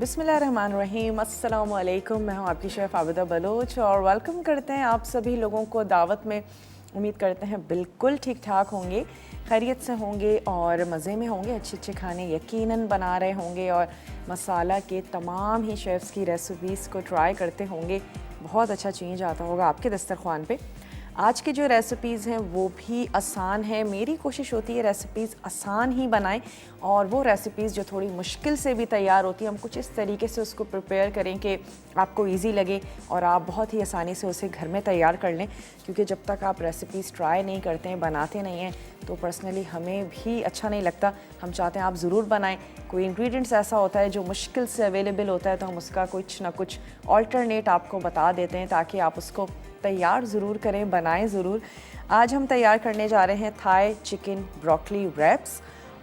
बिस्मिल्लाहिर्रहमानिर्रहीम, अस्सलामु अलैकुम। मैं हूँ आपकी शेफ़ आबिदा बलोच और वेलकम करते हैं आप सभी लोगों को दावत में। उम्मीद करते हैं बिल्कुल ठीक ठाक होंगे, खैरियत से होंगे और मज़े में होंगे। अच्छे अच्छे खाने यकीनन बना रहे होंगे और मसाला के तमाम ही शेफ़्स की रेसिपीज़ को ट्राई करते होंगे। बहुत अच्छा चेंज आता होगा आपके दस्तरखान पे। आज की जो रेसिपीज़ हैं वो भी आसान है। मेरी कोशिश होती है रेसिपीज़ आसान ही बनाएं और वो रेसिपीज़ जो थोड़ी मुश्किल से भी तैयार होती है हम कुछ इस तरीके से उसको प्रिपेयर करें कि आपको इजी लगे और आप बहुत ही आसानी से उसे घर में तैयार कर लें। क्योंकि जब तक आप रेसिपीज़ ट्राई नहीं करते हैं, बनाते नहीं हैं, तो पर्सनली हमें भी अच्छा नहीं लगता। हम चाहते हैं आप ज़रूर बनाएं। कोई इंग्रेडिएंट्स ऐसा होता है जो मुश्किल से अवेलेबल होता है तो हम उसका कुछ ना कुछ ऑल्टरनेट आपको बता देते हैं ताकि आप उसको तैयार ज़रूर करें, बनाएं ज़रूर। आज हम तैयार करने जा रहे हैं थाई चिकन ब्रोकली रैप्स।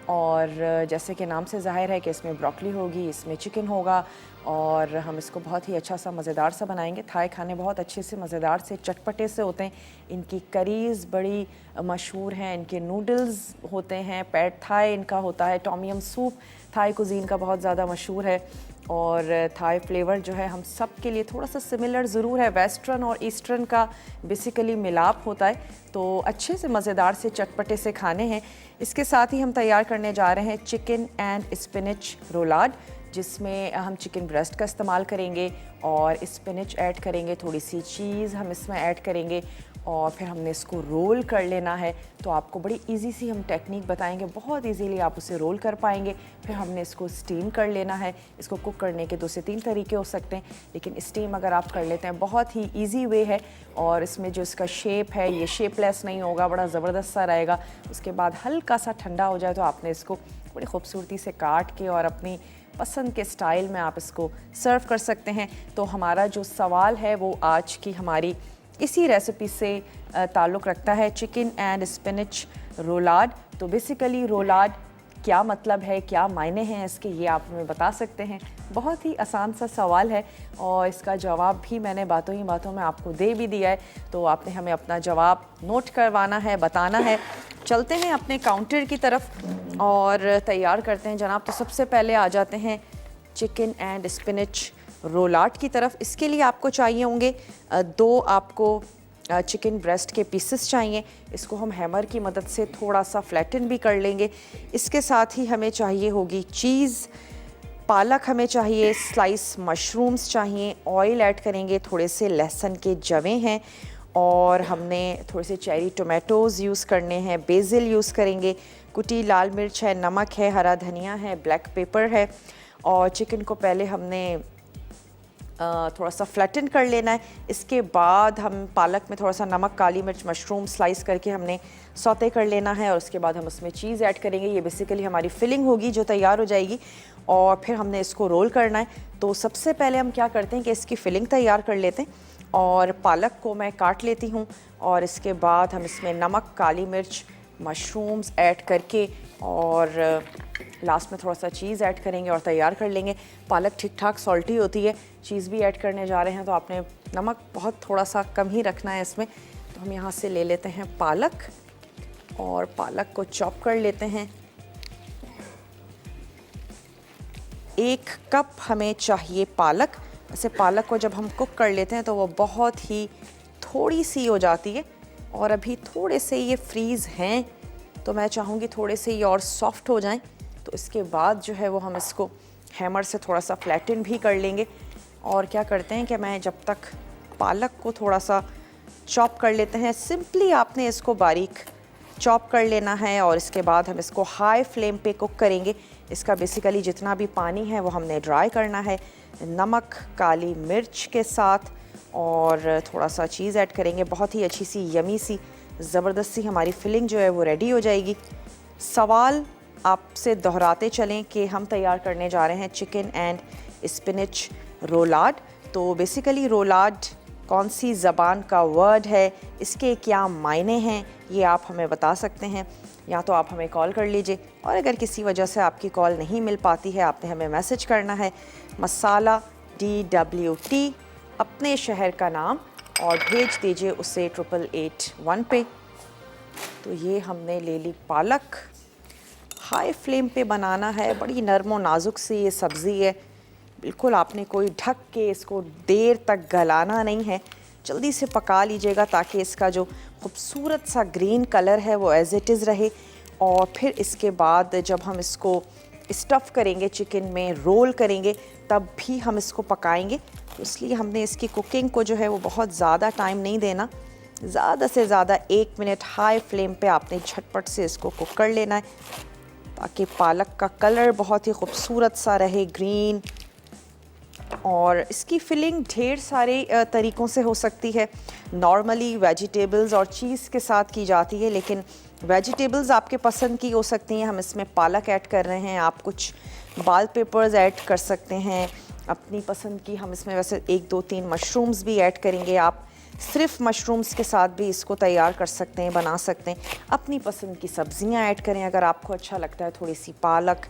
और जैसे कि नाम से ज़ाहिर है कि इसमें ब्रोकली होगी, इसमें चिकन होगा और हम इसको बहुत ही अच्छा सा मज़ेदार सा बनाएंगे। थाई खाने बहुत अच्छे से मज़ेदार से चटपटे से होते हैं। इनकी करीज़ बड़ी मशहूर हैं, इनके नूडल्स होते हैं, पैड थाई इनका होता है, टॉमियम सूप थाई कुज़ीन का बहुत ज़्यादा मशहूर है। और थाई फ्लेवर जो है हम सब के लिए थोड़ा सा सिमिलर ज़रूर है, वेस्टर्न और ईस्टर्न का बेसिकली मिलाप होता है। तो अच्छे से मज़ेदार से चटपटे से खाने हैं। इसके साथ ही हम तैयार करने जा रहे हैं चिकन एंड स्पिनच रोलाड, जिसमें हम चिकन ब्रेस्ट का इस्तेमाल करेंगे और स्पिनच ऐड करेंगे, थोड़ी सी चीज़ हम इसमें ऐड करेंगे और फिर हमने इसको रोल कर लेना है। तो आपको बड़ी इजी सी हम टेक्निक बताएंगे, बहुत इजीली आप उसे रोल कर पाएंगे। फिर हमने इसको स्टीम कर लेना है। इसको कुक करने के 2 से 3 तरीके हो सकते हैं, लेकिन स्टीम अगर आप कर लेते हैं बहुत ही इजी वे है। और इसमें जो इसका शेप है ये शेपलेस नहीं होगा, बड़ा ज़बरदस्त सा रहेगा। उसके बाद हल्का सा ठंडा हो जाए तो आपने इसको बड़ी खूबसूरती से काट के और अपनी पसंद के स्टाइल में आप इसको सर्व कर सकते हैं। तो हमारा जो सवाल है वो आज की हमारी इसी रेसिपी से ताल्लुक़ रखता है, चिकन एंड स्पिनच रोलाड। तो बेसिकली रोलाड क्या मतलब है, क्या मायने हैं इसके, ये आप हमें बता सकते हैं। बहुत ही आसान सा सवाल है और इसका जवाब भी मैंने बातों ही बातों में आपको दे भी दिया है। तो आपने हमें अपना जवाब नोट करवाना है, बताना है। चलते हैं अपने काउंटर की तरफ और तैयार करते हैं जनाब। तो सबसे पहले आ जाते हैं चिकन एंड स्पिनच रोलाट की तरफ। इसके लिए आपको चाहिए होंगे 2 आपको चिकन ब्रेस्ट के पीसेस चाहिए। इसको हम हैमर की मदद से थोड़ा सा फ्लैटन भी कर लेंगे। इसके साथ ही हमें चाहिए होगी चीज़, पालक हमें चाहिए, स्लाइस मशरूम्स चाहिए, ऑयल ऐड करेंगे, थोड़े से लहसुन के जवे हैं और हमने थोड़े से चेरी टोमेटोज़ यूज़ करने हैं, बेसिल यूज़ करेंगे, कुटी लाल मिर्च है, नमक है, हरा धनिया है, ब्लैक पेपर है। और चिकन को पहले हमने थोड़ा सा फ्लैटन कर लेना है। इसके बाद हम पालक में थोड़ा सा नमक, काली मिर्च, मशरूम स्लाइस करके हमने सौते कर लेना है और उसके बाद हम उसमें चीज़ ऐड करेंगे। ये बेसिकली हमारी फिलिंग होगी जो तैयार हो जाएगी और फिर हमने इसको रोल करना है। तो सबसे पहले हम क्या करते हैं कि इसकी फिलिंग तैयार कर लेते हैं और पालक को मैं काट लेती हूँ और इसके बाद हम इसमें नमक, काली मिर्च, मशरूम्स ऐड करके और लास्ट में थोड़ा सा चीज़ ऐड करेंगे और तैयार कर लेंगे। पालक ठीक ठाक सॉल्टी होती है, चीज़ भी ऐड करने जा रहे हैं तो आपने नमक बहुत थोड़ा सा कम ही रखना है इसमें। तो हम यहाँ से ले लेते हैं पालक और पालक को चॉप कर लेते हैं। 1 कप हमें चाहिए पालक। वैसे पालक को जब हम कुक कर लेते हैं तो वो बहुत ही थोड़ी सी हो जाती है और अभी थोड़े से ये फ्रीज़ हैं, तो मैं चाहूँगी थोड़े से ये और सॉफ्ट हो जाएं। तो इसके बाद जो है वो हम इसको हैमर से थोड़ा सा फ्लैटन भी कर लेंगे। और क्या करते हैं कि मैं जब तक पालक को थोड़ा सा चॉप कर लेते हैं, सिंपली आपने इसको बारीक चॉप कर लेना है और इसके बाद हम इसको हाई फ्लेम पे कुक करेंगे। इसका बेसिकली जितना भी पानी है वो हमने ड्राई करना है, नमक, काली मिर्च के साथ और थोड़ा सा चीज़ ऐड करेंगे। बहुत ही अच्छी सी यमी सी ज़बरदस्त सी हमारी फिलिंग जो है वो रेडी हो जाएगी। सवाल आपसे दोहराते चलें कि हम तैयार करने जा रहे हैं चिकन एंड स्पिनच रोलाड। तो बेसिकली रोलाड कौन सी ज़बान का वर्ड है, इसके क्या मायने हैं, ये आप हमें बता सकते हैं। या तो आप हमें कॉल कर लीजिए और अगर किसी वजह से आपकी कॉल नहीं मिल पाती है आपने हमें मैसेज करना है मसाला DWT अपने शहर का नाम और भेज दीजिए उसे 8881 पे। तो ये हमने ले ली पालक, हाई फ्लेम पे बनाना है, बड़ी नरम और नाजुक सी ये सब्ज़ी है बिल्कुल आपने कोई ढक के इसको देर तक गलाना नहीं है, जल्दी से पका लीजिएगा ताकि इसका जो खूबसूरत सा ग्रीन कलर है वो एज इट इज़ रहे। और फिर इसके बाद जब हम इसको स्टफ़ करेंगे, चिकन में रोल करेंगे, तब भी हम इसको पकाएंगे। तो इसलिए हमने इसकी कुकिंग को जो है वो बहुत ज़्यादा टाइम नहीं देना, ज़्यादा से ज़्यादा 1 मिनट हाई फ्लेम पे आपने झटपट से इसको कुक कर लेना है ताकि पालक का कलर बहुत ही खूबसूरत सा रहे, ग्रीन। और इसकी फिलिंग ढेर सारे तरीक़ों से हो सकती है। नॉर्मली वेजिटेबल्स और चीज़ के साथ की जाती है, लेकिन वेजिटेबल्स आपके पसंद की हो सकती हैं। हम इसमें पालक ऐड कर रहे हैं, आप कुछ बाल पेपर्स ऐड कर सकते हैं अपनी पसंद की। हम इसमें वैसे 1 2 3 मशरूम्स भी ऐड करेंगे। आप सिर्फ मशरूम्स के साथ भी इसको तैयार कर सकते हैं, बना सकते हैं। अपनी पसंद की सब्ज़ियाँ ऐड करें अगर आपको अच्छा लगता है, थोड़ी सी पालक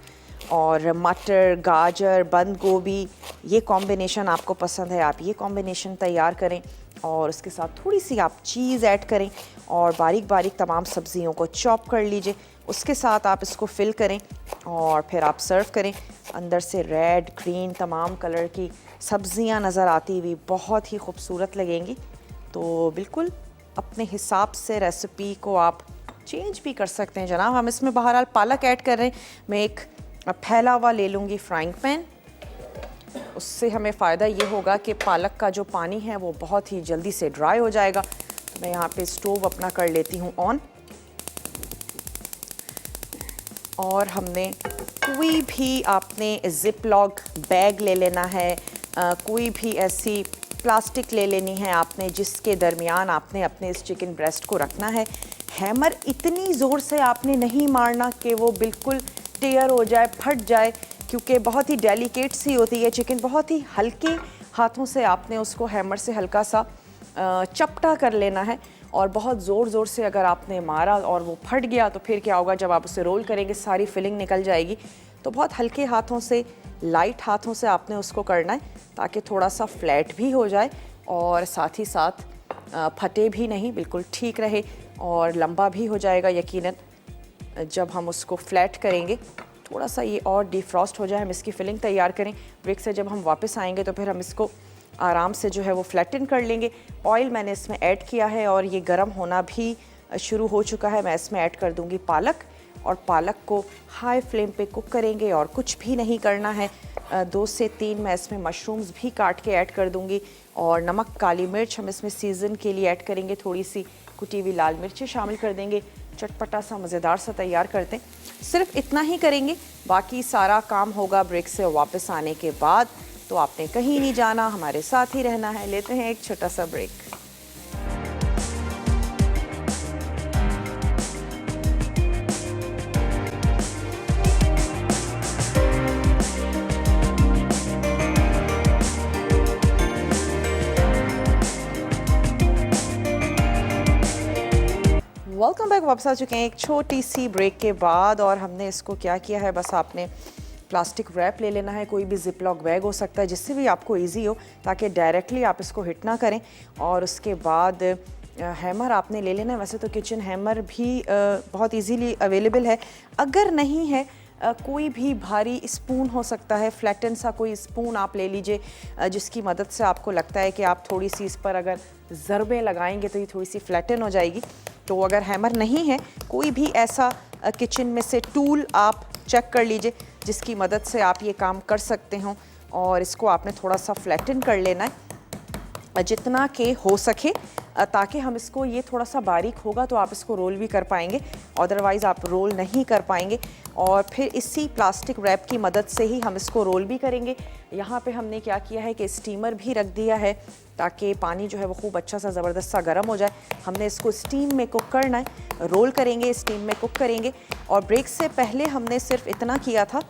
और मटर, गाजर, बंद गोभी, ये कॉम्बिनेशन आपको पसंद है, आप ये कॉम्बिनेशन तैयार करें। और उसके साथ थोड़ी सी आप चीज़ ऐड करें और बारीक बारीक तमाम सब्जियों को चॉप कर लीजिए। उसके साथ आप इसको फिल करें और फिर आप सर्व करें। अंदर से रेड, ग्रीन तमाम कलर की सब्जियां नज़र आती हुई बहुत ही खूबसूरत लगेंगी। तो बिल्कुल अपने हिसाब से रेसिपी को आप चेंज भी कर सकते हैं जनाब। हम इसमें बहरहाल पालक ऐड कर रहे हैं। मैं एक फैला हुआ ले लूँगी फ्राइंग पैन, उससे हमें फ़ायदा ये होगा कि पालक का जो पानी है वो बहुत ही जल्दी से ड्राई हो जाएगा। तो मैं यहाँ पे स्टोव अपना कर लेती हूँ ऑन। और हमने कोई भी आपने ज़िप लॉक बैग ले लेना है, कोई भी ऐसी प्लास्टिक ले लेनी है आपने जिसके दरमियान आपने अपने इस चिकन ब्रेस्ट को रखना है। हैमर इतनी ज़ोर से आपने नहीं मारना कि वो बिल्कुल टेयर हो जाए, फट जाए, क्योंकि बहुत ही डेलिकेट सी होती है चिकन। बहुत ही हल्के हाथों से आपने उसको हैमर से हल्का सा चपटा कर लेना है। और बहुत ज़ोर ज़ोर से अगर आपने मारा और वो फट गया तो फिर क्या होगा, जब आप उसे रोल करेंगे सारी फिलिंग निकल जाएगी। तो बहुत हल्के हाथों से, लाइट हाथों से आपने उसको करना है ताकि थोड़ा सा फ्लैट भी हो जाए और साथ ही साथ फटे भी नहीं, बिल्कुल ठीक रहे और लंबा भी हो जाएगा यकीनन। जब हम उसको फ्लैट करेंगे, थोड़ा सा ये और डिफ्रॉस्ट हो जाए, हम इसकी फिलिंग तैयार करें। ब्रेक से जब हम वापस आएंगे तो फिर हम इसको आराम से जो है वो फ्लैटन कर लेंगे। ऑयल मैंने इसमें ऐड किया है और ये गर्म होना भी शुरू हो चुका है। मैं इसमें ऐड कर दूंगी पालक और पालक को हाई फ्लेम पे कुक करेंगे और कुछ भी नहीं करना है। 2 से 3 मैं इसमें मशरूम्स भी काट के ऐड कर दूंगी और नमक, काली मिर्च हम इसमें सीज़न के लिए ऐड करेंगे। थोड़ी सी कुटी हुई लाल मिर्चें शामिल कर देंगे। चटपटा सा मज़ेदार सा तैयार करते हैं। सिर्फ इतना ही करेंगे, बाकी सारा काम होगा ब्रेक से वापस आने के बाद। तो आपने कहीं नहीं जाना, हमारे साथ ही रहना है। लेते हैं एक छोटा सा ब्रेक। Welcome back. वापस आ चुके हैं एक छोटी सी ब्रेक के बाद। और हमने इसको क्या किया है, बस आपने प्लास्टिक रैप ले लेना है, कोई भी जिप लॉक बैग हो सकता है जिससे भी आपको इजी हो, ताकि डायरेक्टली आप इसको हिट ना करें। और उसके बाद हैमर आपने ले लेना है। वैसे तो किचन हैमर भी बहुत इजीली अवेलेबल है। अगर नहीं है, कोई भी भारी स्पून हो सकता है, फ्लैटन सा कोई स्पून आप ले लीजिए जिसकी मदद से आपको लगता है कि आप थोड़ी सी इस पर अगर ज़रबें लगाएंगे तो ये थोड़ी सी फ्लैटन हो जाएगी। तो अगर हैमर नहीं है, कोई भी ऐसा किचन में से टूल आप चेक कर लीजिए जिसकी मदद से आप ये काम कर सकते हो। और इसको आपने थोड़ा सा फ्लैटन कर लेना है जितना के हो सके, ताकि हम इसको, ये थोड़ा सा बारीक होगा तो आप इसको रोल भी कर पाएंगे, अदरवाइज़ आप रोल नहीं कर पाएंगे। और फिर इसी प्लास्टिक रैप की मदद से ही हम इसको रोल भी करेंगे। यहाँ पे हमने क्या किया है कि स्टीमर भी रख दिया है ताकि पानी जो है वो खूब अच्छा सा ज़बरदस्त सा गर्म हो जाए। हमने इसको स्टीम में कुक करना है, रोल करेंगे, स्टीम में कुक करेंगे। और ब्रेक से पहले हमने सिर्फ इतना किया था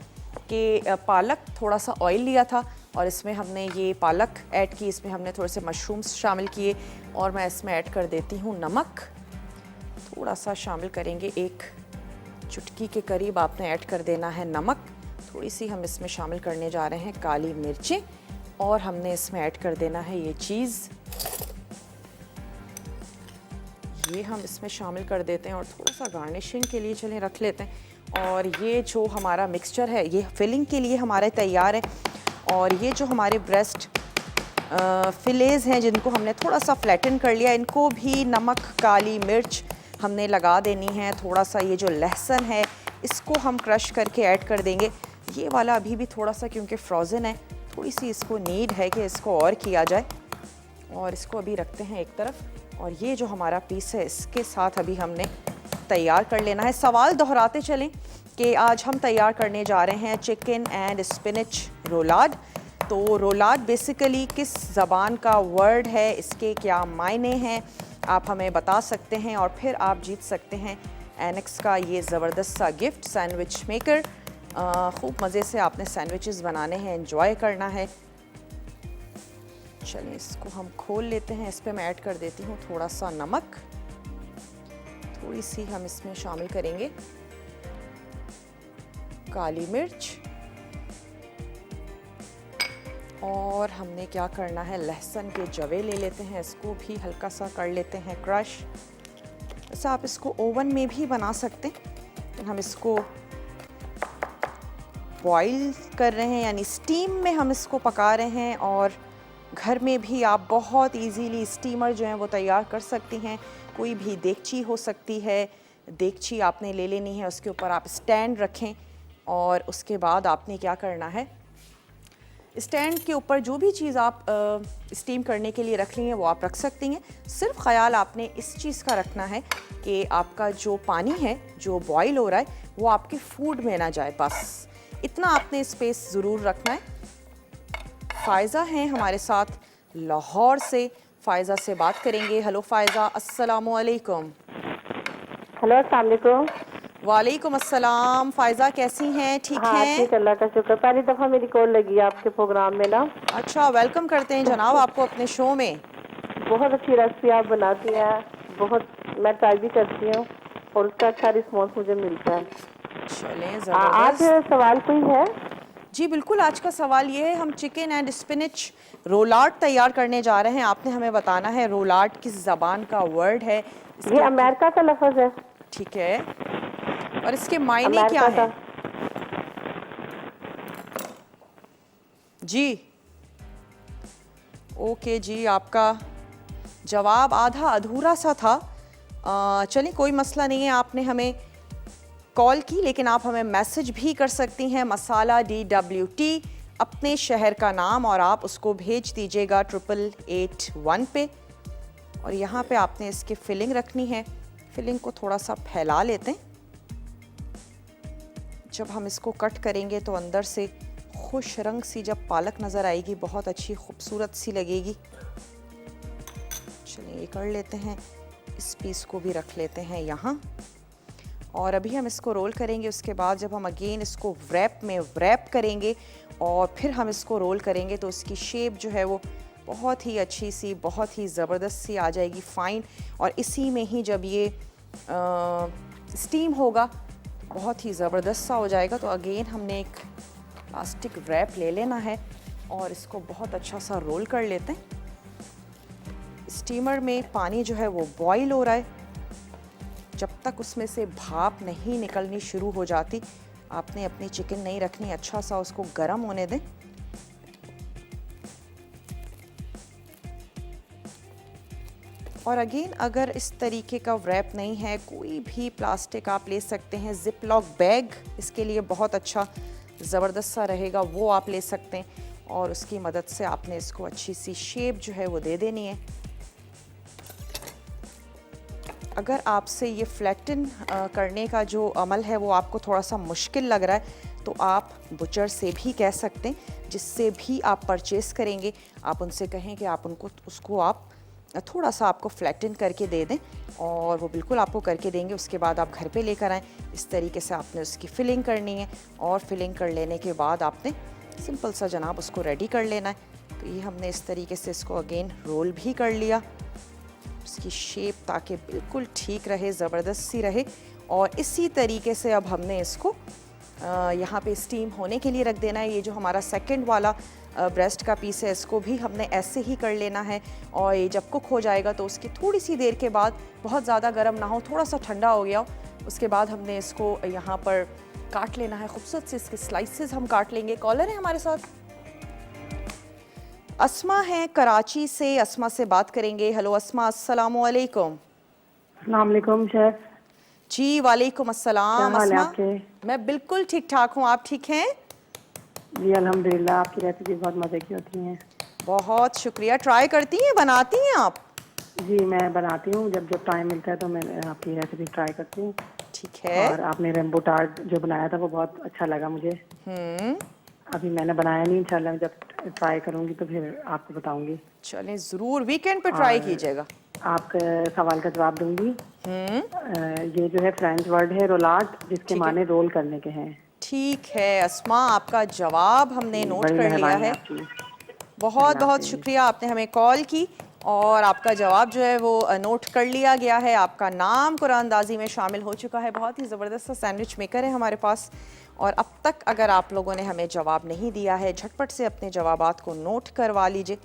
कि पालक, थोड़ा सा ऑयल लिया था और इसमें हमने ये पालक ऐड की, इसमें हमने थोड़े से मशरूम्स शामिल किए और मैं इसमें ऐड कर देती हूँ नमक। थोड़ा सा शामिल करेंगे, 1 चुटकी के करीब आपने ऐड कर देना है नमक। थोड़ी सी हम इसमें शामिल करने जा रहे हैं काली मिर्चें और हमने इसमें ऐड कर देना है ये चीज़, ये हम इसमें शामिल कर देते हैं और थोड़ा सा गार्निशिंग के लिए चलें रख लेते हैं। और ये जो हमारा मिक्सचर है ये फिलिंग के लिए हमारा तैयार है। और ये जो हमारे ब्रेस्ट फिलेज़ हैं जिनको हमने थोड़ा सा फ्लैटन कर लिया, इनको भी नमक, काली मिर्च हमने लगा देनी है। थोड़ा सा ये जो लहसुन है इसको हम क्रश करके ऐड कर देंगे। ये वाला अभी भी थोड़ा सा क्योंकि फ्रोज़न है, थोड़ी सी इसको नीड है कि इसको और किया जाए, और इसको अभी रखते हैं एक तरफ। और ये जो हमारा पीस है इसके साथ अभी हमने तैयार कर लेना है। सवाल दोहराते चलें कि आज हम तैयार करने जा रहे हैं चिकन एंड स्पिनच रोलाड। तो रोलाड बेसिकली किस ज़बान का वर्ड है, इसके क्या मायने हैं, आप हमें बता सकते हैं और फिर आप जीत सकते हैं एनेक्स का ये ज़बरदस्त सा गिफ्ट, सैंडविच मेकर। खूब मज़े से आपने सैंडविचेस बनाने हैं, एंजॉय करना है। चलिए इसको हम खोल लेते हैं। इस पर मैं ऐड कर देती हूँ थोड़ा सा नमक, थोड़ी सी हम इसमें शामिल करेंगे काली मिर्च, और हमने क्या करना है, लहसुन के जवे ले लेते हैं, इसको भी हल्का सा कर लेते हैं क्रश। वैसे आप इसको ओवन में भी बना सकते हैं, तो हम इसको बॉईल कर रहे हैं यानी स्टीम में हम इसको पका रहे हैं। और घर में भी आप बहुत इजीली स्टीमर जो है वो तैयार कर सकती हैं। कोई भी देगची हो सकती है, देगची आपने ले लेनी है, उसके ऊपर आप स्टैंड रखें और उसके बाद आपने क्या करना है, स्टैंड के ऊपर जो भी चीज़ आप स्टीम करने के लिए रख ली हैं वो आप रख सकती हैं। सिर्फ ख्याल आपने इस चीज़ का रखना है कि आपका जो पानी है जो बॉईल हो रहा है वो आपके फूड में ना जाए, बस इतना आपने स्पेस ज़रूर रखना है। फ़ायज़ा हैं हमारे साथ लाहौर से, फ़ायज़ा से बात करेंगे। हेलो फ़ायज़ा, अस्सलामु अलैकुम। हेलो, अस्सलाम वालेकुम। वालेकुम अस्सलाम। फ़ायज़ा कैसी हैं, ठीक हाँ, हैं? ठीक, अल्लाह का शुक्र। पहली दफ़ा मेरी कॉल लगी है आपके प्रोग्राम में ना। अच्छा, वेलकम करते हैं जनाब आपको अपने शो में। बहुत अच्छी रेसिपी आप बनाती हैं, बहुत मैं ट्राई भी करती हूँ और उसका अच्छा रिस्पॉन्स मुझे मिलता है। चलें, आज ज़बरदस्त। सवाल कोई है? जी बिल्कुल, आज का सवाल ये है, हम चिकन एंड स्पिनच रोलाट तैयार करने जा रहे हैं। आपने हमें बताना है रोलाट किस ज़बान का वर्ड है। ये अमेरिका का लफ्ज़ है। ठीक है, और इसके मायने क्या अमेरिका हैं? जी ओके जी, आपका जवाब आधा अधूरा सा था। चलिए कोई मसला नहीं है, आपने हमें कॉल की लेकिन आप हमें मैसेज भी कर सकती हैं, मसाला DWT अपने शहर का नाम, और आप उसको भेज दीजिएगा 8881 पे। और यहाँ पे आपने इसकी फिलिंग रखनी है। फिलिंग को थोड़ा सा फैला लेते हैं। जब हम इसको कट करेंगे तो अंदर से खुश रंग सी जब पालक नज़र आएगी, बहुत अच्छी खूबसूरत सी लगेगी। चलिए ये कर लेते हैं, इस पीस को भी रख लेते हैं यहाँ। और अभी हम इसको रोल करेंगे, उसके बाद जब हम अगेन इसको रैप में रैप करेंगे और फिर हम इसको रोल करेंगे तो उसकी शेप जो है वो बहुत ही अच्छी सी, बहुत ही ज़बरदस्त सी आ जाएगी, फ़ाइन। और इसी में ही जब ये स्टीम होगा बहुत ही ज़बरदस्त सा हो जाएगा। तो अगेन हमने एक प्लास्टिक रैप ले लेना है और इसको बहुत अच्छा सा रोल कर लेते हैं। स्टीमर में पानी जो है वो बॉईल हो रहा है, जब तक उसमें से भाप नहीं निकलनी शुरू हो जाती आपने अपनी चिकन नहीं रखनी, अच्छा सा उसको गर्म होने दें। और अगेन अगर इस तरीके का रैप नहीं है, कोई भी प्लास्टिक आप ले सकते हैं, जिप लॉक बैग इसके लिए बहुत अच्छा ज़बरदस्त सा रहेगा, वो आप ले सकते हैं और उसकी मदद से आपने इसको अच्छी सी शेप जो है वो दे देनी है। अगर आपसे ये फ्लैटन करने का जो अमल है वो आपको थोड़ा सा मुश्किल लग रहा है तो आप बुचर से भी कह सकते हैं, जिससे भी आप परचेज़ करेंगे आप उनसे कहें कि आप उनको उसको आप थोड़ा सा आपको फ्लैटन करके दे दें और वो बिल्कुल आपको करके देंगे। उसके बाद आप घर पे लेकर आएँ। इस तरीके से आपने उसकी फ़िलिंग करनी है और फिलिंग कर लेने के बाद आपने सिंपल सा जनाब उसको रेडी कर लेना है। तो ये हमने इस तरीके से इसको अगेन रोल भी कर लिया, उसकी शेप ताकि बिल्कुल ठीक रहे, ज़बरदस्त सी रहे। और इसी तरीके से अब हमने इसको यहाँ पे स्टीम होने के लिए रख देना है। ये जो हमारा सेकंड वाला ब्रेस्ट का पीस है इसको भी हमने ऐसे ही कर लेना है और ये जब कुक हो जाएगा तो उसकी थोड़ी सी देर के बाद, बहुत ज़्यादा गर्म ना हो, थोड़ा सा ठंडा हो गया हो, उसके बाद हमने इसको यहाँ पर काट लेना है। खूबसूरत से इसके स्लाइसेस हम काट लेंगे। कॉलर है हमारे साथ, अस्मा है कराची से, अस्मा से बात करेंगे। हेलो अस्मा, अस्सलाम वालेकुम। अस्सलाम वालेकुम शेफ, जी वालेकुम क्या अस्सलाम। हाल है अस्मा, आपके? मैं बिल्कुल ठीक ठाक हूँ, आप ठीक हैं? जी अल्हम्दुलिल्लाह, आपकी रेसिपी बहुत मज़े की होती हैं। बहुत शुक्रिया। ट्राई करती हैं, बनाती हैं आप? जी मैं बनाती हूँ, जब जब टाइम मिलता है तो मैं आपकी रेसिपी ट्राई करती हूँ। ठीक है। और आपने रेम्बो टार्ट जो बनाया था वो बहुत अच्छा लगा मुझे। अभी मैंने बनाया नहीं, इंशाल्लाह मैं जब ट्राई करूँगी तो फिर आपको बताऊँगी। चलें, ज़रूर वीकेंड पे ट्राई और कीजिएगा। आपके सवाल का जवाब दूंगी। ये जो है फ्रेंच वर्ड है रोलाट, जिसके ठीक है, माने रोल करने के हैं। ठीक है अस्मा, आपका जवाब हमने जी, नोट बड़ी कर लिया मेहरबानी है। आपकी। बहुत अल्लाह बहुत हाफिज़। शुक्रिया, आपने हमें कॉल की और आपका जवाब जो है वो नोट कर लिया गया है। आपका नाम कुरानंदाजी में शामिल हो चुका है। बहुत ही ज़बरदस्त सैंडविच मेकर है हमारे पास। और अब तक अगर आप लोगों ने हमें जवाब नहीं दिया है, झटपट से अपने जवाबात को नोट करवा लीजिए।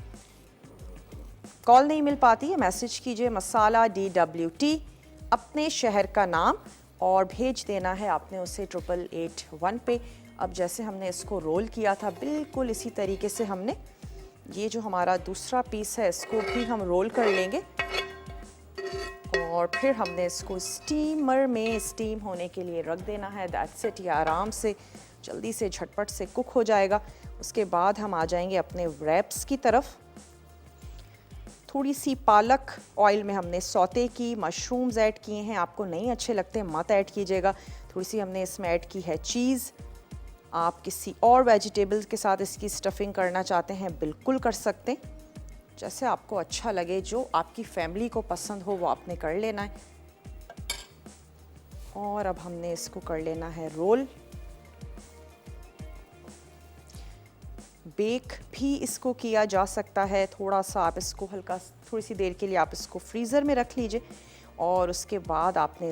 कॉल नहीं मिल पाती है, मैसेज कीजिए मसाला DWT, अपने शहर का नाम, और भेज देना है आपने उसे 8881 पे। अब जैसे हमने इसको रोल किया था बिल्कुल इसी तरीके से हमने ये जो हमारा दूसरा पीस है इसको भी हम रोल कर लेंगे और फिर हमने इसको स्टीमर में स्टीम होने के लिए रख देना है। दैट्स इट, ये आराम से जल्दी से झटपट से कुक हो जाएगा। उसके बाद हम आ जाएंगे अपने रैप्स की तरफ। थोड़ी सी पालक ऑयल में हमने सौते की, मशरूम्स ऐड किए हैं। आपको नहीं अच्छे लगते मत ऐड कीजिएगा। थोड़ी सी हमने इसमें ऐड की है चीज़। आप किसी और वेजिटेबल्स के साथ इसकी स्टफिंग करना चाहते हैं बिल्कुल कर सकते हैं, जैसे आपको अच्छा लगे, जो आपकी फैमिली को पसंद हो वो आपने कर लेना है। और अब हमने इसको कर लेना है रोल। बेक भी इसको किया जा सकता है। थोड़ा सा आप इसको थोड़ी सी देर के लिए आप इसको फ्रीज़र में रख लीजिए और उसके बाद आपने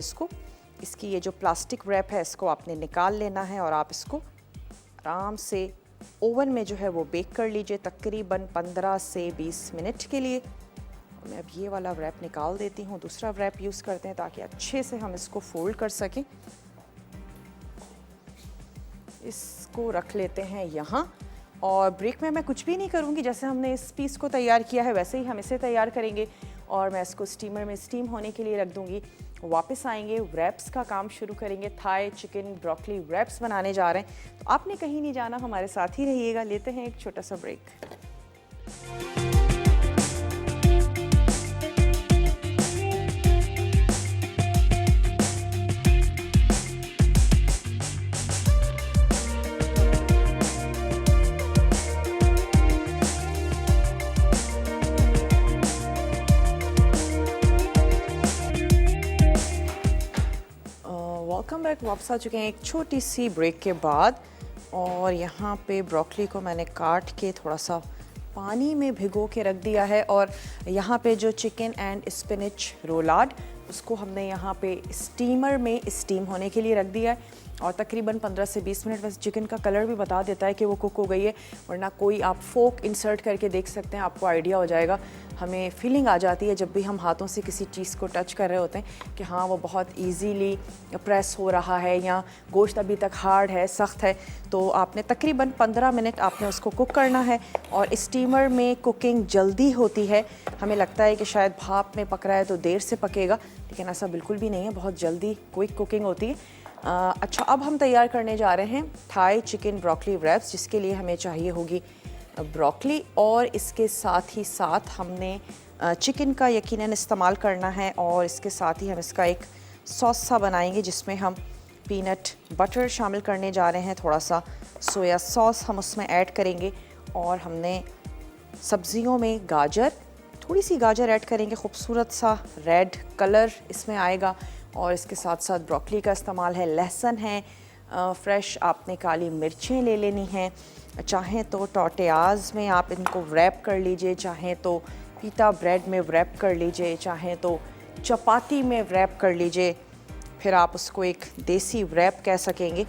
इसकी ये जो प्लास्टिक रैप है इसको आपने निकाल लेना है और आप इसको आराम से ओवन में जो है वो बेक कर लीजिए तकरीबन 15 से 20 मिनट के लिए। मैं अब ये वाला रैप निकाल देती हूँ, दूसरा रैप यूज़ करते हैं ताकि अच्छे से हम इसको फोल्ड कर सकें। इसको रख लेते हैं यहाँ और ब्रेक में मैं कुछ भी नहीं करूँगी। जैसे हमने इस पीस को तैयार किया है वैसे ही हम इसे तैयार करेंगे और मैं इसको स्टीमर में स्टीम होने के लिए रख दूँगी। वापस आएंगे, रैप्स का काम शुरू करेंगे। थाई चिकन ब्रोकली रैप्स बनाने जा रहे हैं, तो आपने कहीं नहीं जाना, हमारे साथ ही रहिएगा। लेते हैं एक छोटा सा ब्रेक। वेलकम बैक, वापस आ चुके हैं एक छोटी सी ब्रेक के बाद। और यहाँ पे ब्रोकली को मैंने काट के थोड़ा सा पानी में भिगो के रख दिया है और यहाँ पे जो चिकन एंड स्पिनच रोलाड उसको हमने यहाँ पे स्टीमर में स्टीम होने के लिए रख दिया है और तकरीबन 15 से 20 मिनट। वैसे चिकन का कलर भी बता देता है कि वो कुक हो गई है, वरना कोई आप फोक इंसर्ट करके देख सकते हैं, आपको आइडिया हो जाएगा। हमें फीलिंग आ जाती है जब भी हम हाथों से किसी चीज़ को टच कर रहे होते हैं कि हाँ वो बहुत इजीली प्रेस हो रहा है या गोश्त अभी तक हार्ड है, सख्त है। तो आपने तकरीबन 15 मिनट आपने उसको कुक करना है और स्टीमर में कुकिंग जल्दी होती है। हमें लगता है कि शायद भाप में पक रहा है तो देर से पकेगा, लेकिन ऐसा बिल्कुल भी नहीं है, बहुत जल्दी क्विक कुकिंग होती है। अच्छा, अब हम तैयार करने जा रहे हैं थाई चिकन ब्रोकली रैप्स, जिसके लिए हमें चाहिए होगी ब्रोकली और इसके साथ ही साथ हमने चिकन का यकीनन इस्तेमाल करना है और इसके साथ ही हम इसका एक सॉस सा बनाएंगे जिसमें हम पीनट बटर शामिल करने जा रहे हैं। थोड़ा सा सोया सॉस हम उसमें ऐड करेंगे और हमने सब्जियों में गाजर, थोड़ी सी गाजर ऐड करेंगे, खूबसूरत सा रेड कलर इसमें आएगा। और इसके साथ साथ ब्रोकली का इस्तेमाल है, लहसुन है फ्रेश, आपने काली मिर्चें ले लेनी हैं। चाहें तो टोटियाज़ में आप इनको रैप कर लीजिए, चाहें तो पीटा ब्रेड में रैप कर लीजिए, चाहें तो चपाती में रैप कर लीजिए, फिर आप उसको एक देसी रैप कह सकेंगे,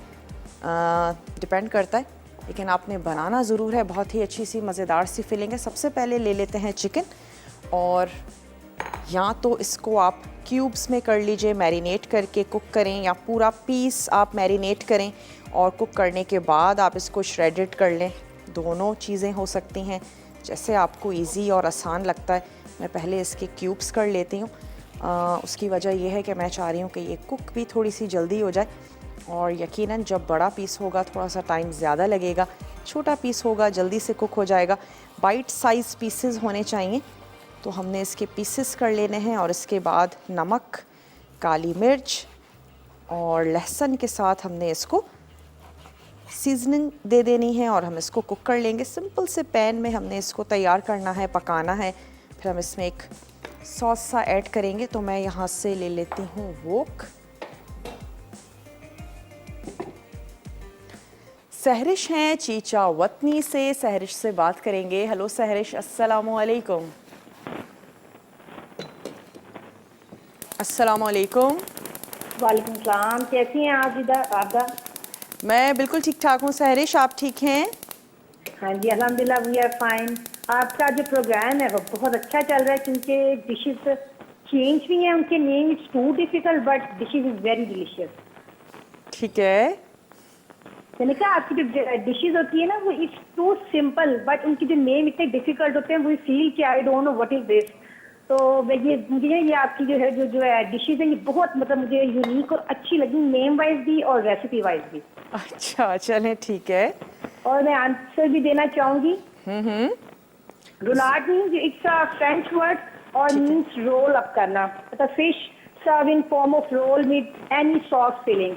डिपेंड करता है, लेकिन आपने बनाना ज़रूर है। बहुत ही अच्छी सी मज़ेदार सी फीलिंग है। सबसे पहले ले लेते हैं चिकन और या तो इसको आप क्यूब्स में कर लीजिए, मैरिनेट करके कुक करें, या पूरा पीस आप मैरिनेट करें और कुक करने के बाद आप इसको श्रेडेड कर लें, दोनों चीज़ें हो सकती हैं। जैसे आपको इजी और आसान लगता है। मैं पहले इसके क्यूब्स कर लेती हूँ। उसकी वजह यह है कि मैं चाह रही हूँ कि ये कुक भी थोड़ी सी जल्दी हो जाए, और यकीनन जब बड़ा पीस होगा थोड़ा सा टाइम ज़्यादा लगेगा, छोटा पीस होगा जल्दी से कुक हो जाएगा। बाइट साइज़ पीसेस होने चाहिए, तो हमने इसके पीसेस कर लेने हैं। और इसके बाद नमक, काली मिर्च और लहसुन के साथ हमने इसको सीजनिंग दे देनी है और हम इसको कुक कर लेंगे। सिंपल से पैन में हमने इसको तैयार करना है, पकाना है। फिर हम इसमें एक सॉस सा ऐड करेंगे। तो मैं यहाँ से ले लेती हूँ वोक। सहरिश हैं चीचा वतनी से, सहरिश से बात करेंगे। हेलो सहरिश, अस्सलामु अलैकुम। अस्सलामु अलैकुम। वालेकुम सलाम, कैसी हैं आप आदा? मैं बिल्कुल ठीक ठाक हूँ सहरिश, आप ठीक हैं? हाँ जी अल्हम्दुलिल्लाह, वी आर फाइन। आपका जो प्रोग्राम है वो बहुत अच्छा चल रहा है, क्योंकि डिशेस चेंज भी हैं, उनके name is too difficult but dishes is very delicious. ठीक है। मैंने कहा आपकी जो डिशेस होती है ना वो इट्स टू सिंपल, बट उनके जो नेम इतने डिफिकल्ट होते हैं, वो फील कि I don't know what is this. तो मुझे ये आपकी जो है जो है डिशेज है, ये बहुत मतलब मुझे यूनिक और अच्छी लगी, नेम वाइज भी और रेसिपी वाइज भी। अच्छा चलें, ठीक है। और मैं आंसर भी देना चाहूंगी। Roulade means it's a French word और मीन्स रोल अप करना, मतलब fish serve in form of roll with any sauce filling.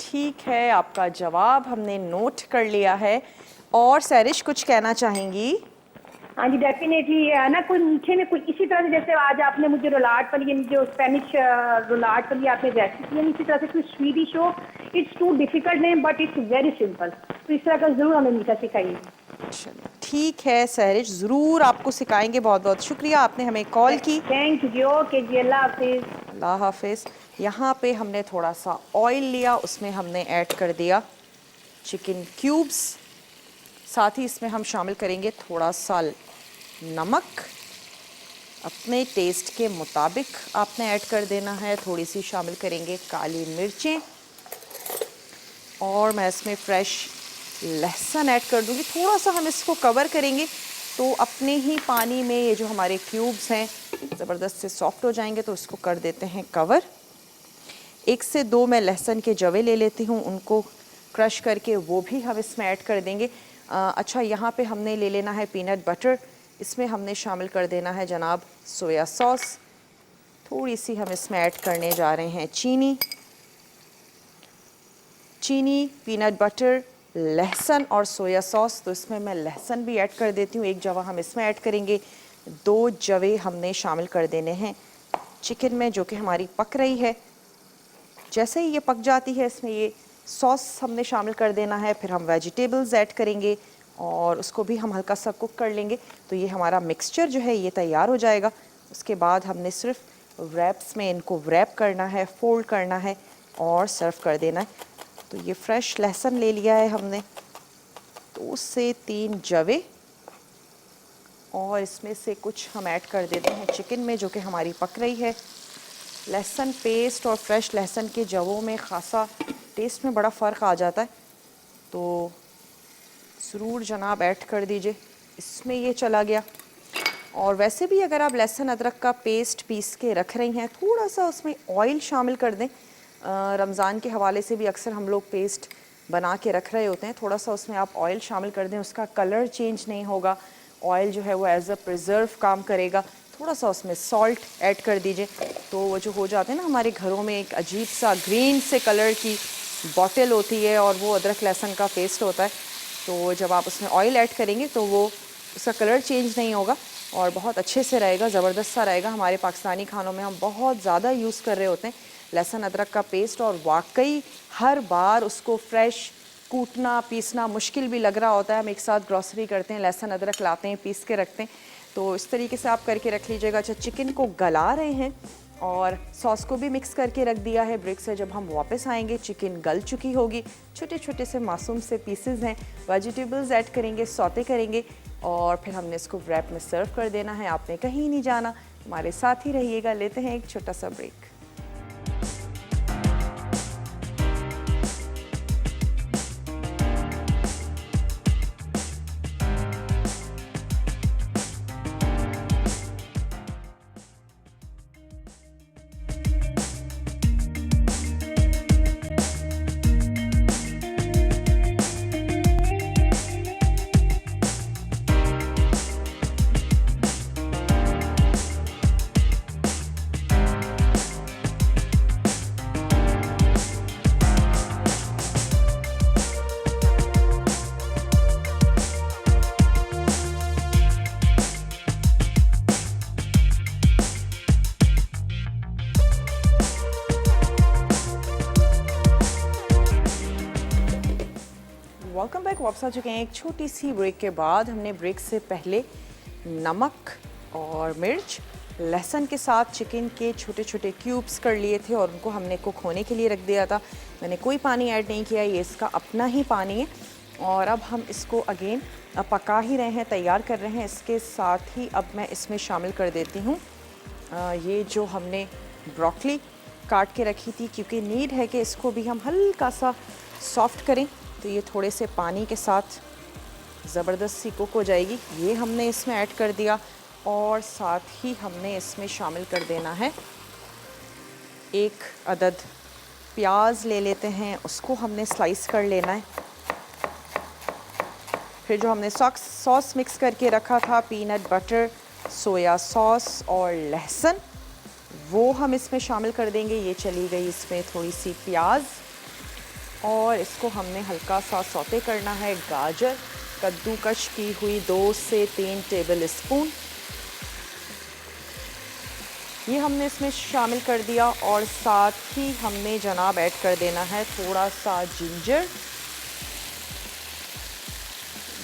ठीक है, आपका जवाब हमने नोट कर लिया है। और सैरिश कुछ कहना चाहेंगी? हाँ जी डेफिनेटली, ना कोई मीठे में कोई इसी तरह से, जैसे आज आपने मुझे रोलाड पर, ये जो स्पेनिश रोलाड पर ये आपने रेसिपी है, इसी तरह से कोई स्वीडिश हो, it's too difficult name but it's very simple. तो इस तरह का जरूर हमें मीठा सिखाइए। ठीक है सैरिश, ज़रूर आपको सिखाएंगे। बहुत बहुत शुक्रिया, आपने हमें कॉल की। Thank you. ओके जी, अल्लाह हाफिज़। अल्लाह हाफिज़। यहाँ पे हमने थोड़ा सा ऑयल लिया, उसमें हमने ऐड कर दिया चिकन क्यूब्स। साथ ही इसमें हम शामिल करेंगे थोड़ा सा नमक, अपने टेस्ट के मुताबिक आपने ऐड कर देना है। थोड़ी सी शामिल करेंगे काली मिर्चें, और मैं इसमें फ्रेश लहसुन ऐड कर दूंगी। थोड़ा सा हम इसको कवर करेंगे, तो अपने ही पानी में ये जो हमारे क्यूब्स हैं ज़बरदस्त से सॉफ्ट हो जाएंगे। तो इसको कर देते हैं कवर। 1 से 2 मैं लहसुन के जवे ले लेती हूँ, उनको क्रश करके वो भी हम इसमें ऐड कर देंगे। अच्छा, यहाँ पे हमने ले लेना है पीनट बटर। इसमें हमने शामिल कर देना है जनाब सोया सॉस। थोड़ी सी हम इसमें ऐड करने जा रहे हैं चीनी, पीनट बटर, लहसुन और सोया सॉस। तो इसमें मैं लहसुन भी ऐड कर देती हूँ, 1 जवा हम इसमें ऐड करेंगे। 2 जवे हमने शामिल कर देने हैं चिकन में, जो कि हमारी पक रही है। जैसे ही ये पक जाती है, इसमें ये सॉस हमने शामिल कर देना है। फिर हम वेजिटेबल्स ऐड करेंगे और उसको भी हम हल्का सा कुक कर लेंगे। तो ये हमारा मिक्सचर जो है ये तैयार हो जाएगा। उसके बाद हमने सिर्फ रैप्स में इनको रैप करना है, फोल्ड करना है और सर्व कर देना है। तो ये फ्रेश लहसुन ले लिया है हमने, 2 से 3 जवे, और इसमें से कुछ हम ऐड कर देते हैं चिकन में, जो कि हमारी पक रही है। लहसुन पेस्ट और फ्रेश लहसुन के जवों में खासा टेस्ट में बड़ा फ़र्क आ जाता है, तो ज़रूर जनाब ऐड कर दीजिए। इसमें ये चला गया। और वैसे भी अगर आप लहसुन अदरक का पेस्ट पीस के रख रही हैं, थोड़ा सा उसमें ऑयल शामिल कर दें। रमज़ान के हवाले से भी अक्सर हम लोग पेस्ट बना के रख रहे होते हैं, थोड़ा सा उसमें आप ऑयल शामिल कर दें, उसका कलर चेंज नहीं होगा। ऑयल जो है वो एज अ प्रिजर्व काम करेगा। थोड़ा सा उसमें सॉल्ट ऐड कर दीजिए, तो वो जो हो जाते हैं ना, हमारे घरों में एक अजीब सा ग्रीन से कलर की बॉटल होती है और वो अदरक लहसुन का पेस्ट होता है। तो जब आप उसमें ऑयल ऐड करेंगे तो वो उसका कलर चेंज नहीं होगा और बहुत अच्छे से रहेगा, ज़बरदस्त सा रहेगा। हमारे पाकिस्तानी खानों में हम बहुत ज़्यादा यूज़ कर रहे होते हैं लहसुन अदरक का पेस्ट, और वाकई हर बार उसको फ्रेश कूटना पीसना मुश्किल भी लग रहा होता है। हम एक साथ ग्रॉसरी करते हैं, लहसुन अदरक लाते हैं, पीस के रखते हैं। तो इस तरीके से आप करके रख लीजिएगा। अच्छा, चिकन को गला रहे हैं और सॉस को भी मिक्स करके रख दिया है। ब्रेक से जब हम वापस आएंगे चिकन गल चुकी होगी, छोटे छोटे से मासूम से पीसेस हैं। वेजिटेबल्स ऐड करेंगे, सौते करेंगे और फिर हमने इसको रैप में सर्व कर देना है। आपने कहीं नहीं जाना, हमारे साथ ही रहिएगा। लेते हैं एक छोटा सा ब्रेक। वापस आ चुके हैं एक छोटी सी ब्रेक के बाद। हमने ब्रेक से पहले नमक और मिर्च लहसुन के साथ चिकन के छोटे छोटे क्यूब्स कर लिए थे और उनको हमने कुक होने के लिए रख दिया था। मैंने कोई पानी ऐड नहीं किया, ये इसका अपना ही पानी है। और अब हम इसको अगेन पका ही रहे हैं, तैयार कर रहे हैं। इसके साथ ही अब मैं इसमें शामिल कर देती हूँ ये जो हमने ब्रोकली काट के रखी थी, क्योंकि नीड है कि इसको भी हम हल्का सा सॉफ्ट करें। तो ये थोड़े से पानी के साथ ज़बरदस्त सी कुक हो जाएगी। ये हमने इसमें ऐड कर दिया और साथ ही हमने इसमें शामिल कर देना है एक अदद प्याज ले लेते हैं, उसको हमने स्लाइस कर लेना है। फिर जो हमने सॉस मिक्स करके रखा था, पीनट बटर, सोया सॉस और लहसुन, वो हम इसमें शामिल कर देंगे। ये चली गई इसमें थोड़ी सी प्याज और इसको हमने हल्का सा सौते करना है। गाजर कद्दूकश की हुई 2 से 3 टेबल स्पून, ये हमने इसमें शामिल कर दिया। और साथ ही हमने जनाब ऐड कर देना है थोड़ा सा जिंजर,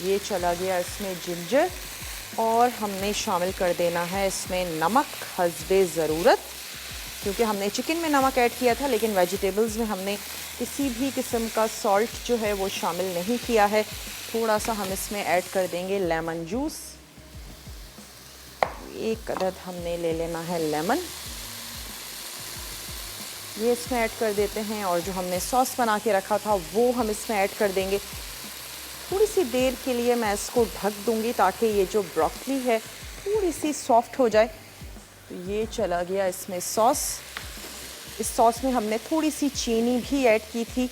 ये चला गया इसमें जिंजर। और हमने शामिल कर देना है इसमें नमक हस्बे ज़रूरत, क्योंकि हमने चिकन में नमक ऐड किया था लेकिन वेजिटेबल्स में हमने किसी भी किस्म का सॉल्ट जो है वो शामिल नहीं किया है। थोड़ा सा हम इसमें ऐड कर देंगे लेमन जूस, एक अदद हमने ले लेना है लेमन, ये इसमें ऐड कर देते हैं। और जो हमने सॉस बना के रखा था वो हम इसमें ऐड कर देंगे। थोड़ी सी देर के लिए मैं इसको ढक दूंगी ताकि ये जो ब्रोकली है थोड़ी सी सॉफ्ट हो जाए। तो ये चला गया इसमें सॉस। इस सॉस में हमने थोड़ी सी चीनी भी ऐड की थी।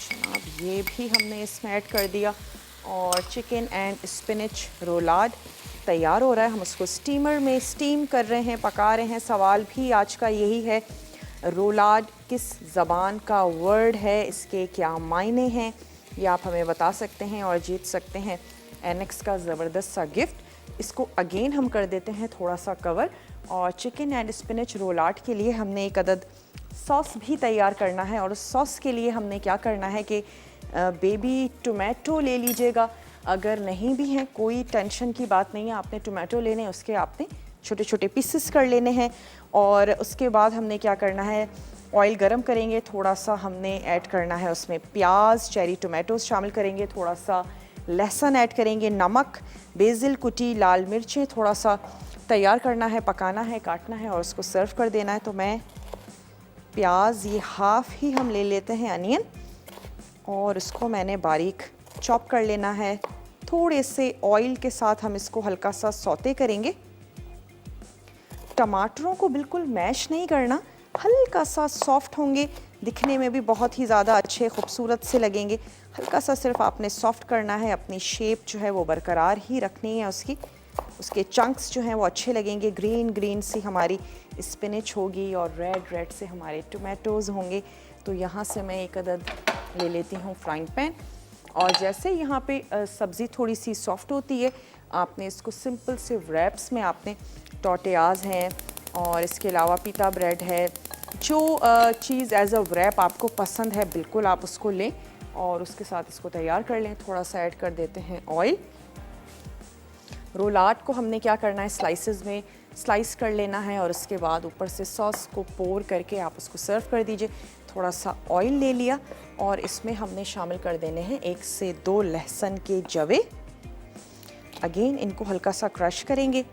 जनाब ये भी हमने इसमें ऐड कर दिया और चिकन एंड स्पिनच रोलाड तैयार हो रहा है। हम उसको स्टीमर में स्टीम कर रहे हैं, पका रहे हैं। सवाल भी आज का यही है, रोलाड किस ज़बान का वर्ड है, इसके क्या मायने हैं, ये आप हमें बता सकते हैं और जीत सकते हैं एनेक्स का ज़बरदस्त सा गिफ्ट। इसको अगेन हम कर देते हैं थोड़ा सा कवर। और चिकन एंड स्पिनच रोलाड के लिए हमने एक अदद सॉस भी तैयार करना है। और उस सॉस के लिए हमने क्या करना है कि बेबी टोमेटो ले लीजिएगा। अगर नहीं भी हैं कोई टेंशन की बात नहीं है, आपने टोमेटो लेने हैं, उसके आपने छोटे छोटे पीसेस कर लेने हैं। और उसके बाद हमने क्या करना है, ऑयल गरम करेंगे, थोड़ा सा हमने ऐड करना है उसमें प्याज, चेरी टोमेटोज शामिल करेंगे, थोड़ा सा लहसुन ऐड करेंगे, नमक, बेसिल कुटी, लाल मिर्चें थोड़ा सा तैयार करना है, पकाना है, काटना है और उसको सर्व कर देना है। तो मैं प्याज ये हाफ़ ही हम ले लेते हैं अनियन और इसको मैंने बारीक चॉप कर लेना है। थोड़े से ऑयल के साथ हम इसको हल्का सा सौते करेंगे। टमाटरों को बिल्कुल मैश नहीं करना, हल्का सा सॉफ्ट होंगे, दिखने में भी बहुत ही ज़्यादा अच्छे खूबसूरत से लगेंगे। हल्का सा सिर्फ आपने सॉफ्ट करना है, अपनी शेप जो है वो बरकरार ही रखनी है उसकी। उसके चंक्स जो हैं वो अच्छे लगेंगे, ग्रीन ग्रीन सी हमारी स्पिनच होगी और रेड रेड से हमारे टोमेटोज़ होंगे। तो यहाँ से मैं एक अदद ले लेती हूँ फ्राइंग पैन। और जैसे यहाँ पे सब्ज़ी थोड़ी सी सॉफ्ट होती है, आपने इसको सिंपल से रैप्स में आपने टोटेयाज़ हैं और इसके अलावा पीता ब्रेड है, जो चीज़ एज अ रैप आपको पसंद है बिल्कुल आप उसको लें और उसके साथ इसको तैयार कर लें। थोड़ा सा ऐड कर देते हैं ऑयल। रोलाट को हमने क्या करना है, स्लाइसेस में स्लाइस कर लेना है और उसके बाद ऊपर से सॉस को पोर करके आप उसको सर्व कर दीजिए। थोड़ा सा ऑयल ले लिया और इसमें हमने शामिल कर देने हैं 1 से 2 लहसुन के जवे। अगेन इनको हल्का सा क्रश करेंगे।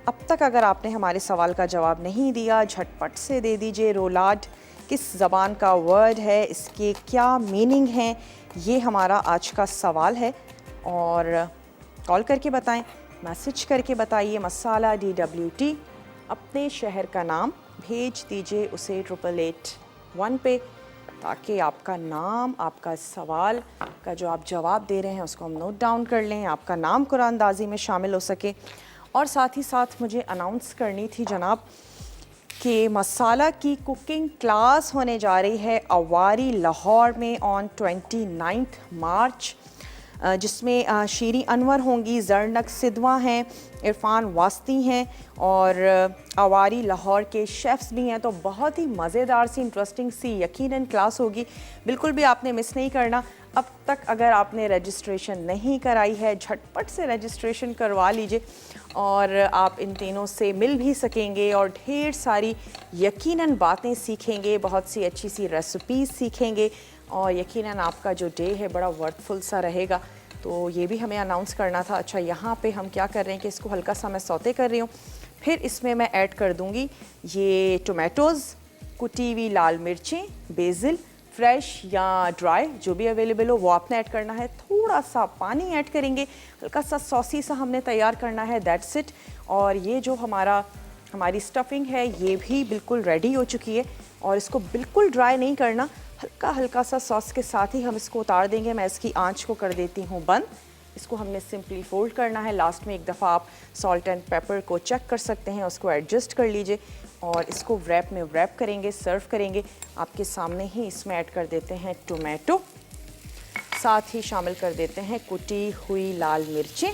अब तक अगर आपने हमारे सवाल का जवाब नहीं दिया, झटपट से दे दीजिए। रोलाड किस ज़बान का वर्ड है, इसके क्या मीनिंग हैं, ये हमारा आज का सवाल है। और कॉल करके बताएं, मैसेज करके बताइए मसाला DWT, अपने शहर का नाम भेज दीजिए उसे 8881 पे, ताकि आपका नाम, आपका सवाल का जो आप जवाब दे रहे हैं उसको हम नोट डाउन कर लें, आपका नाम कुरानदाजी में शामिल हो सके। और साथ ही साथ मुझे अनाउंस करनी थी जनाब कि मसाला की कुकिंग क्लास होने जा रही है अवारी लाहौर में ऑन 29 मार्च। जिसमें शीरी अनवर होंगी, जरनक सिद्वा हैं, इरफान वास्ती हैं और आवारी लाहौर के शेफ़्स भी हैं। तो बहुत ही मज़ेदार सी, इंटरेस्टिंग सी यकीनन क्लास होगी, बिल्कुल भी आपने मिस नहीं करना। अब तक अगर आपने रजिस्ट्रेशन नहीं कराई है, झटपट से रजिस्ट्रेशन करवा लीजिए और आप इन तीनों से मिल भी सकेंगे और ढेर सारी यकीनन बातें सीखेंगे, बहुत सी अच्छी सी रेसिपीज़ सीखेंगे और यकीनन आपका जो डे है बड़ा वर्थफुल सा रहेगा। तो ये भी हमें अनाउंस करना था। अच्छा, यहाँ पे हम क्या कर रहे हैं कि इसको हल्का सा मैं सौते कर रही हूँ, फिर इसमें मैं ऐड कर दूँगी ये टोमेटोज़, कुटी हुई लाल मिर्चें, बेसिल, फ्रेश या ड्राई जो भी अवेलेबल हो वो आपने ऐड करना है। थोड़ा सा पानी ऐड करेंगे, हल्का सा सॉसी सा हमने तैयार करना है, दैट्स इट। और ये जो हमारी स्टफिंग है ये भी बिल्कुल रेडी हो चुकी है और इसको बिल्कुल ड्राई नहीं करना, हल्का हल्का सा सॉस के साथ ही हम इसको उतार देंगे। मैं इसकी आंच को कर देती हूँ बंद। इसको हमने सिंपली फोल्ड करना है। लास्ट में एक दफ़ा आप सॉल्ट एंड पेपर को चेक कर सकते हैं, उसको एडजस्ट कर लीजिए और इसको रैप में रैप करेंगे, सर्व करेंगे। आपके सामने ही इसमें ऐड कर देते हैं टोमेटो, साथ ही शामिल कर देते हैं कुटी हुई लाल मिर्चें,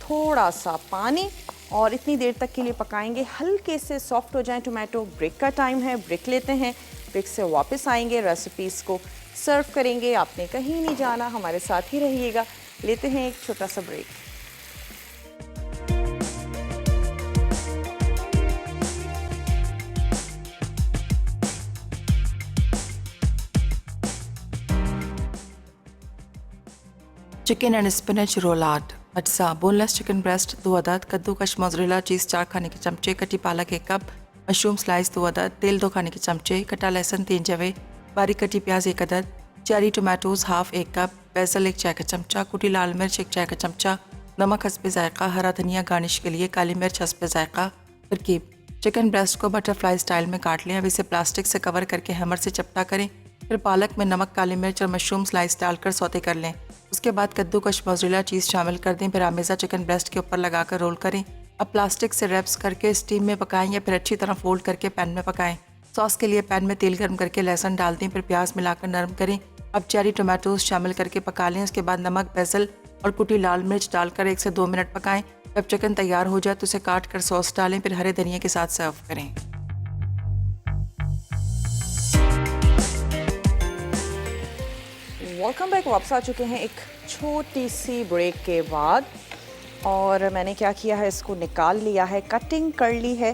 थोड़ा सा पानी और इतनी देर तक के लिए पकाएंगे हल्के से सॉफ्ट हो जाएं टोमेटो। ब्रेक का टाइम है, ब्रेक लेते हैं, ब्रेक से वापस आएंगे, रेसिपीज़ को सर्व करेंगे। आपने कहीं नहीं जाना, हमारे साथ ही रहिएगा। लेते हैं एक छोटा सा ब्रेक। चिकन एंड स्पिनच रोलाट, अज्जा बोनलेस चिकन ब्रेस्ट 2 अदद, कद्दूकश मोज़रेला चीज़ 4 खाने के चमचे, कटी पालक 1 कप, मशरूम स्लाइस 2 अदद, तेल 2 खाने के चमचे, कटा लहसुन 3 जवे, बारीक कटी प्याज 1 अदद, cherry tomatoes half 1 cup, basil 1 चाय का चमचा, कुटी लाल मिर्च 1 चाय का चमचा, नमक हस्बे जायका, हरा धनिया गार्निश के लिए, काली मिर्च हस्बे जायका। तरकीब: चिकन ब्रेस्ट को बटरफ्लाई स्टाइल में काट लें। अब इसे प्लास्टिक से कवर करके हैमर से चपटा करें। फिर पालक में नमक, काली मिर्च और मशरूम स्लाइस डालकर सौते कर लें। उसके बाद कद्दूकश मोज़रेला चीज़ शामिल कर दें। फिर आमेज़ा चिकन ब्रेस्ट के ऊपर लगाकर रोल करें। अब प्लास्टिक से रैप्स करके स्टीम में पकाएं या फिर अच्छी तरह फोल्ड करके पैन में पकाएं। सॉस के लिए पैन में तेल गर्म करके लहसुन डाल दें, फिर प्याज मिलाकर नरम करें। अब चेरी टोमेटोज़ शामिल करके पका लें। उसके बाद नमक, बेसल और कुटी लाल मिर्च डालकर 1 से 2 मिनट पकाएं। जब चिकन तैयार हो जाए तो उसे काट कर सॉस डालें, फिर हरे धनिया के साथ सर्व करें। Welcome back. वापस आ चुके हैं एक छोटी सी ब्रेक के बाद और मैंने क्या किया है, इसको निकाल लिया है, कटिंग कर ली है।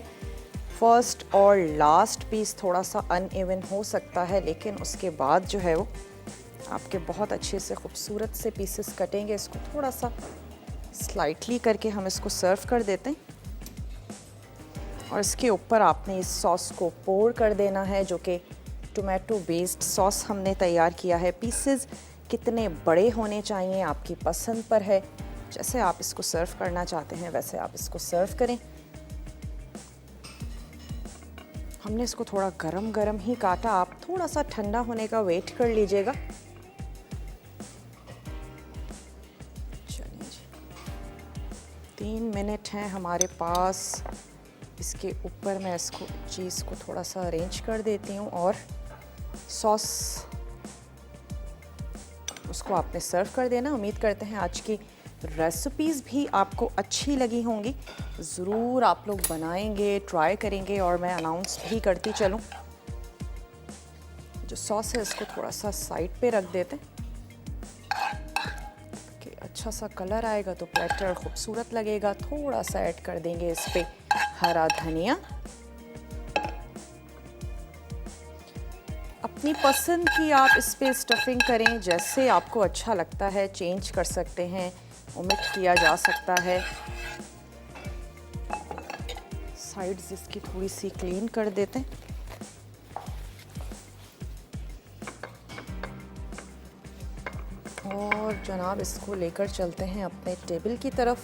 फर्स्ट और लास्ट पीस थोड़ा सा अनइवन हो सकता है, लेकिन उसके बाद जो है वो आपके बहुत अच्छे से खूबसूरत से पीसेस कटेंगे। इसको थोड़ा सा स्लाइटली करके हम इसको सर्व कर देते हैं और इसके ऊपर आपने इस सॉस को पोर कर देना है, जो कि टोमेटो बेस्ड सॉस हमने तैयार किया है। पीसेस कितने बड़े होने चाहिए आपकी पसंद पर है, जैसे आप इसको सर्व करना चाहते हैं वैसे आप इसको सर्व करें। हमने इसको थोड़ा गरम गरम ही काटा, आप थोड़ा सा ठंडा होने का वेट कर लीजिएगा। चलिए जी, 3 मिनट हैं हमारे पास। इसके ऊपर मैं इसको चीज़ को थोड़ा सा अरेंज कर देती हूँ और सॉस उसको आपने सर्व कर देना। उम्मीद करते हैं आज की रेसिपीज़ भी आपको अच्छी लगी होंगी। ज़रूर आप लोग बनाएंगे, ट्राई करेंगे और मैं अनाउंस भी करती चलूँ। जो सॉस है इसको थोड़ा सा साइड पे रख देते हैं कि अच्छा सा कलर आएगा तो प्लेटर खूबसूरत लगेगा। थोड़ा सा ऐड कर देंगे इस पे हरा धनिया। अपनी पसंद की आप इस पे स्टफिंग करें, जैसे आपको अच्छा लगता है चेंज कर सकते हैं, ओमिट किया जा सकता है। साइड्स इसकी थोड़ी सी क्लीन कर देते हैं। और जनाब इसको लेकर चलते हैं अपने टेबल की तरफ।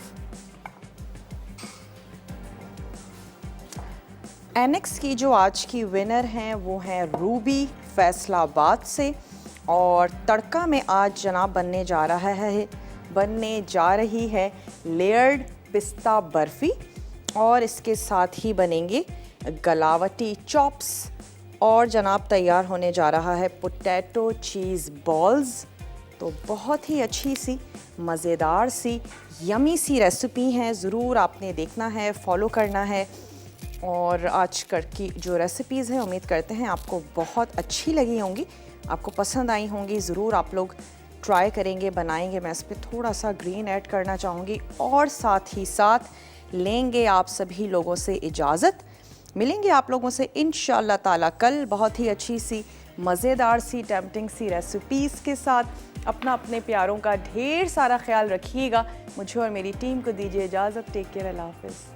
एनेक्स की जो आज की विनर हैं वो हैं रूबी फैसलाबाद से और तड़का में आज जनाब बनने जा रही है लेयर्ड पिस्ता बर्फ़ी और इसके साथ ही बनेंगे गलावटी चॉप्स और जनाब तैयार होने जा रहा है पोटैटो चीज़ बॉल्स। तो बहुत ही अच्छी सी मज़ेदार सी यमी सी रेसिपी है, ज़रूर आपने देखना है, फॉलो करना है। और आज कर की जो रेसिपीज़ हैं उम्मीद करते हैं आपको बहुत अच्छी लगी होंगी, आपको पसंद आई होंगी। ज़रूर आप लोग ट्राई करेंगे, बनाएंगे। मैं इस पर थोड़ा सा ग्रीन ऐड करना चाहूँगी और साथ ही साथ लेंगे आप सभी लोगों से इजाज़त। मिलेंगे आप लोगों से इंशाअल्लाह ताला कल बहुत ही अच्छी सी मज़ेदार सी टेम्पटिंग सी रेसिपीज़ के साथ। अपना अपने प्यारों का ढेर सारा ख्याल रखिएगा। मुझे और मेरी टीम को दीजिए इजाज़त। टेक केयर, अल्लाह हाफ़िज़।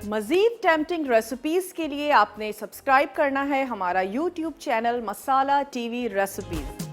मज़ीद टेम्पटिंग रेसिपीज़ के लिए आपने सब्सक्राइब करना है हमारा YouTube चैनल मसाला TV रेसिपीज़।